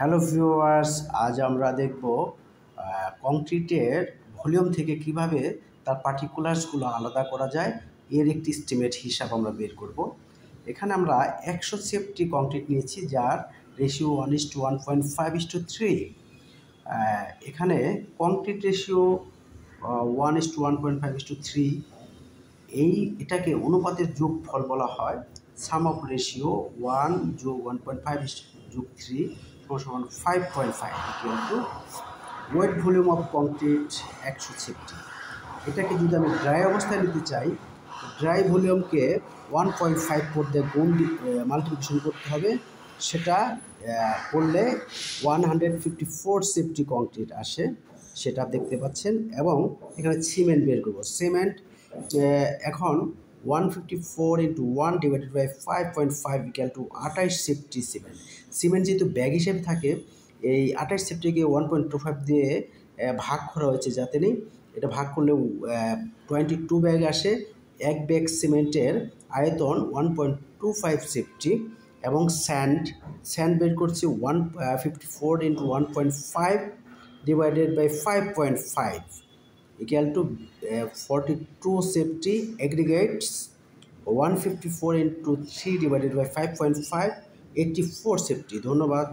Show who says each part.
Speaker 1: Hello viewers, আজ আমরা দেখব কংক্রিটের ভলিউম থেকে কিভাবে তার পার্টিকুলার্সগুলো আলাদা করা যায়। এর একটি এস্টিমেট হিসাব আমরা বের করব। এখানে আমরা 100 সেফটি কংক্রিট নিয়েছি, যার রেশিও 1:1.5:3। এখানে কংক্রিট রেশিও 1:1.5:3। এটাকে অনুপাতের যোগফল বলা হয়। সাম অফ রেশিও 1+1.5+3 = 5.5 কিন্তু wet volume of concrete 100 safety. এটাকে যদি আমি ড্রাই অবস্থায় নিতে চাই, ড্রাই ভলিউমকে 1.5 দিয়ে মাল্টিপ্লিকেশন করতে হবে। সেটা করলে 154 সেফটি কংক্রিট আসে, সেটা দেখতে পাচ্ছেন। এবং এখানে সিমেন্ট বের করবো। সিমেন্ট এখন 154 × 1/5.5 = 28 সেফটি সিমেন্ট। সিমেন্ট যেহেতু ব্যাগ হিসেবে থাকে, এই 28 সেফটিকে 1.25 দিয়ে ভাগ করা হয়েছে, যাতে নেই এটা ভাগ করলে 22 ব্যাগ আসে। এক ব্যাগ সিমেন্টের আয়তন 1.25 সেফটি। এবং স্যান্ড বের করছি 154 × 1.5 / 5.5 = 42 সেফটি aggregates। 154 × 3 / 5.5 84 সেফটি। ধন্যবাদ।